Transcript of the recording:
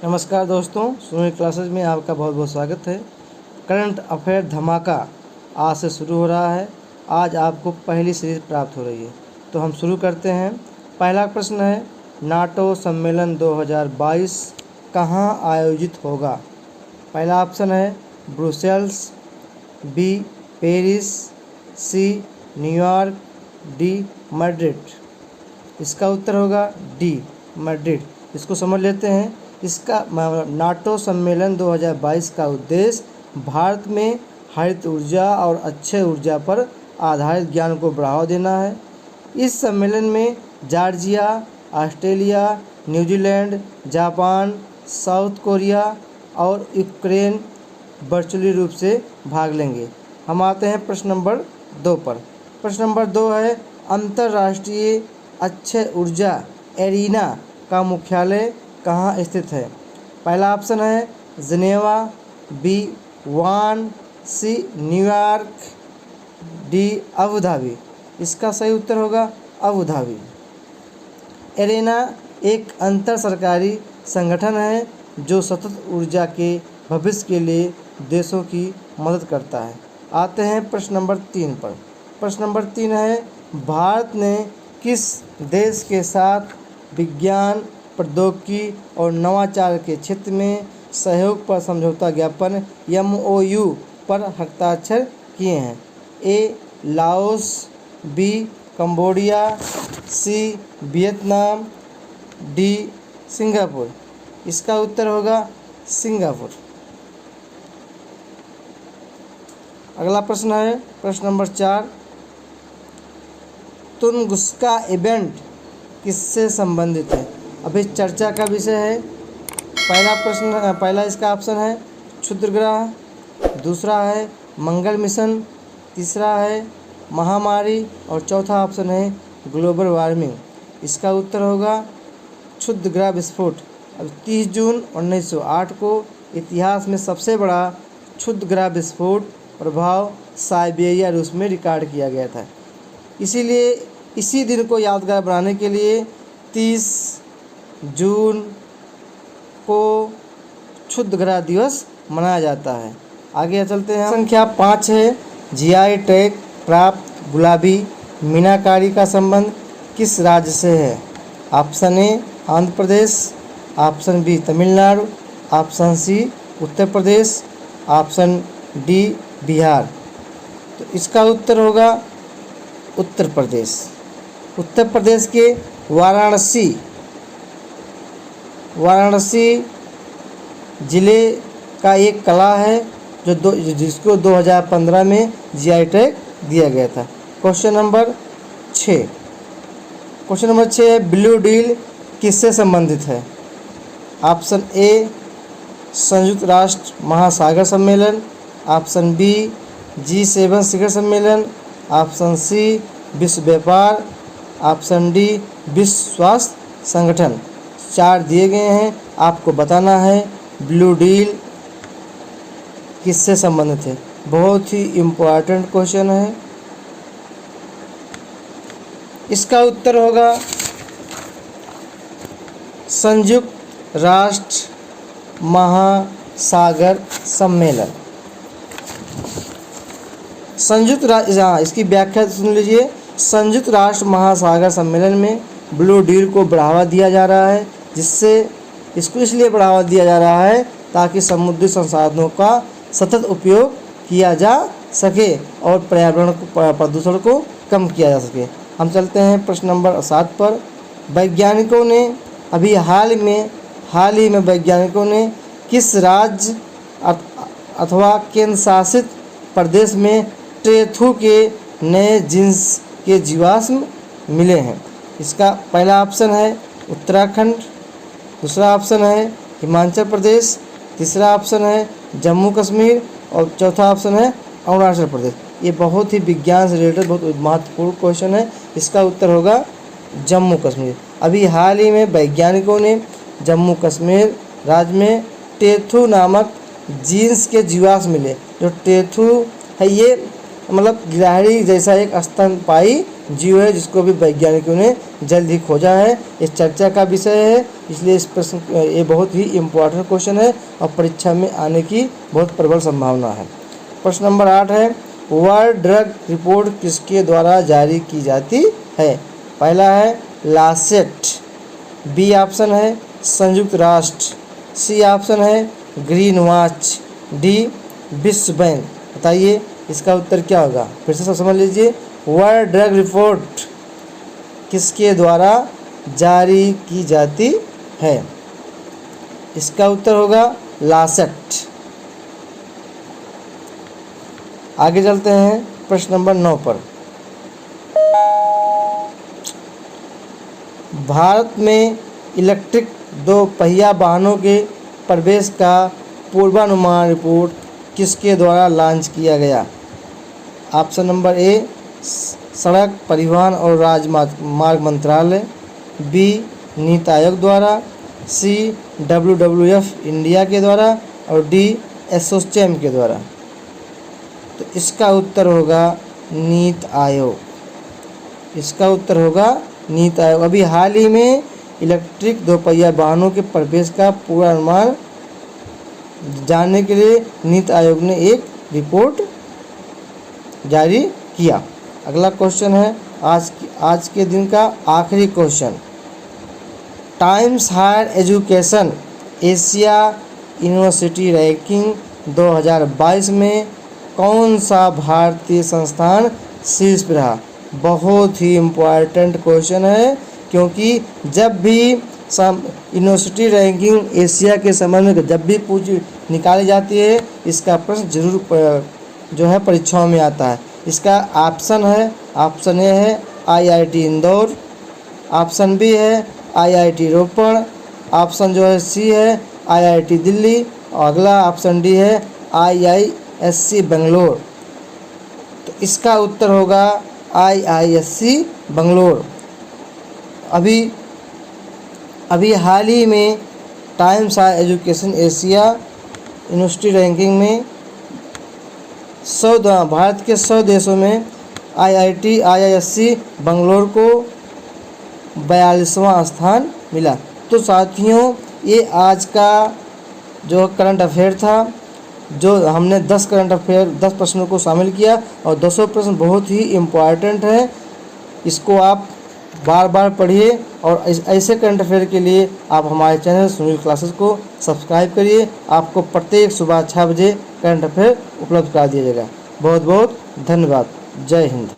नमस्कार दोस्तों, सुनील क्लासेस में आपका बहुत बहुत स्वागत है। करंट अफेयर धमाका आज से शुरू हो रहा है। आज आपको पहली सीरीज प्राप्त हो रही है, तो हम शुरू करते हैं। पहला प्रश्न है, नाटो सम्मेलन 2022 कहाँ आयोजित होगा? पहला ऑप्शन है Brussels, B Paris, C New York, D Madrid. इसका उत्तर होगा डी मैड्रिड। इसको समझ लेते हैं। इसका नाटो सम्मेलन 2022 का उद्देश्य भारत में हरित ऊर्जा और अक्षय ऊर्जा पर आधारित ज्ञान को बढ़ावा देना है। इस सम्मेलन में Georgia, Australia, New Zealand, Japan, south Korea और यूक्रेन वर्चुअली रूप से भाग लेंगे। हम आते हैं प्रश्न नंबर 2 पर। प्रश्न नंबर 2 है, अंतर्राष्ट्रीय अक्षय ऊर्जा एरिना का मुख्यालय कहाँ स्थित है? पहला ऑप्शन है Geneva, B Bonn, C New York, D Abu Dhabi. इसका सही उत्तर होगा अबू धाबी। एरेना एक अंतर सरकारी संगठन है जो सतत ऊर्जा के भविष्य के लिए देशों की मदद करता है। आते हैं प्रश्न नंबर 3 पर। प्रश्न नंबर 3 है, भारत ने किस देश के साथ विज्ञान, प्रौद्योगिकी और नवाचार के क्षेत्र में सहयोग पर समझौता ज्ञापन MOU पर हस्ताक्षर किए हैं? A Laos, B Cambodia, C Vietnam, D Singapore. इसका उत्तर होगा सिंगापुर। अगला प्रश्न है प्रश्न नंबर 4, तुंगुस्का इवेंट किससे संबंधित है? अभी चर्चा का विषय है। पहला इसका ऑप्शन है क्षुद्र ग्रह, दूसरा है मंगल मिशन, तीसरा है महामारी और चौथा ऑप्शन है ग्लोबल वार्मिंग। इसका उत्तर होगा क्षुद्र ग्रह विस्फोट। अब 30 जून 1908 को इतिहास में सबसे बड़ा क्षुद्र ग्रह विस्फोट प्रभाव साइबेरिया रूस में रिकॉर्ड किया गया था। इसीलिए इसी दिन को यादगार बनाने के लिए 30 जून को क्षुद्र ग्रह दिवस मनाया जाता है। आगे चलते हैं। संख्या 5 है, GI टैग प्राप्त गुलाबी मीनाकारी का संबंध किस राज्य से है? Option A Andhra Pradesh, option B Tamil Nadu, option C Uttar Pradesh, option D Bihar. तो इसका उत्तर होगा उत्तर प्रदेश। उत्तर प्रदेश के वाराणसी ज़िले का एक कला है जिसको 2015 में GI टैग दिया गया था। क्वेश्चन नंबर 6 है, ब्लू डील किससे संबंधित है? ऑप्शन ए संयुक्त राष्ट्र महासागर सम्मेलन, ऑप्शन बी G7 शिखर सम्मेलन, ऑप्शन सी विश्व व्यापार, ऑप्शन डी विश्व स्वास्थ्य संगठन। 4 दिए गए हैं, आपको बताना है ब्लू डील किससे संबंधित है। बहुत ही इम्पोर्टेंट क्वेश्चन है। इसका उत्तर होगा संयुक्त राष्ट्र महासागर सम्मेलन। इसकी व्याख्या सुन लीजिए। संयुक्त राष्ट्र महासागर सम्मेलन में ब्लू डील को बढ़ावा दिया जा रहा है, जिससे इसको इसलिए बढ़ावा दिया जा रहा है ताकि समुद्री संसाधनों का सतत उपयोग किया जा सके और पर्यावरण प्रदूषण को कम किया जा सके। हम चलते हैं प्रश्न नंबर 7 पर। वैज्ञानिकों ने अभी हाल ही में वैज्ञानिकों ने किस राज्य अथवा केंद्र शासित प्रदेश में टेथू के नए जीन्स के जीवाश्म मिले हैं? इसका पहला ऑप्शन है उत्तराखंड, दूसरा ऑप्शन है हिमाचल प्रदेश, तीसरा ऑप्शन है जम्मू कश्मीर और चौथा ऑप्शन है अरुणाचल प्रदेश। ये बहुत ही विज्ञान से रिलेटेड बहुत महत्वपूर्ण क्वेश्चन है। इसका उत्तर होगा जम्मू कश्मीर। अभी हाल ही में वैज्ञानिकों ने जम्मू कश्मीर राज्य में टेथू नामक जीन्स के जीवाश्म मिले। जो टेथू है ये मतलब गिलहरी जैसा एक स्तनपायी जीव है जिसको भी वैज्ञानिकों ने जल्द ही खोजा है। इस चर्चा का विषय है, इसलिए इस प्रश्न ये बहुत ही इम्पोर्टेंट क्वेश्चन है और परीक्षा में आने की बहुत प्रबल संभावना है। प्रश्न नंबर 8 है, वर्ल्ड ड्रग रिपोर्ट किसके द्वारा जारी की जाती है? पहला है लासेट, बी ऑप्शन है संयुक्त राष्ट्र, सी ऑप्शन है ग्रीन वॉच, डी विश्व बैंक। बताइए इसका उत्तर क्या होगा? फिर से सब समझ लीजिए, वर्ल्ड ड्रग रिपोर्ट किसके द्वारा जारी की जाती है? इसका उत्तर होगा लासेट। आगे चलते हैं प्रश्न नंबर 9 पर। भारत में इलेक्ट्रिक 2 पहिया वाहनों के प्रवेश का पूर्वानुमान रिपोर्ट किसके द्वारा लॉन्च किया गया? ऑप्शन नंबर ए सड़क परिवहन और राजमार्ग मंत्रालय, बी नीति आयोग द्वारा, सी WWF इंडिया के द्वारा और डी एसोचैम के द्वारा। तो इसका उत्तर होगा नीति आयोग। इसका उत्तर होगा नीति आयोग। अभी हाल ही में इलेक्ट्रिक 2 पहिया वाहनों के प्रवेश का पूर्वानुमान जानने के लिए नीति आयोग ने एक रिपोर्ट जारी किया। अगला क्वेश्चन है आज के दिन का आखिरी question. Times Higher Education Asia University ranking 2022 में कौन सा भारतीय संस्थान शीर्ष पर रहा? बहुत ही इम्पोर्टेंट क्वेश्चन है, क्योंकि जब भी यूनिवर्सिटी रैंकिंग एशिया के संबंध में जब भी निकाली जाती है, इसका प्रश्न जरूर जो है परीक्षाओं में आता है। इसका ऑप्शन है, ऑप्शन ए है IIT इंदौर, ऑप्शन बी है IIT रोपड़, ऑप्शन जो है सी है IIT दिल्ली और अगला ऑप्शन डी है IISc बेंगलोर। तो इसका उत्तर होगा IISc बेंगलोर। अभी हाल ही में Times Higher Education Asia University ranking में भारत के 100 देशों में IISc बेंगलोर को 42वां स्थान मिला। तो साथियों, ये आज का जो करंट अफेयर था, जो हमने 10 करंट अफेयर 10 प्रश्नों को शामिल किया और 200 प्रश्न बहुत ही इम्पोर्टेंट है। इसको आप बार बार पढ़िए और ऐसे करंट अफेयर के लिए आप हमारे चैनल सुनील क्लासेस को सब्सक्राइब करिए। आपको प्रत्येक सुबह 6 बजे करंट अफेयर उपलब्ध करा दिया जाएगा। बहुत बहुत धन्यवाद। जय हिंद।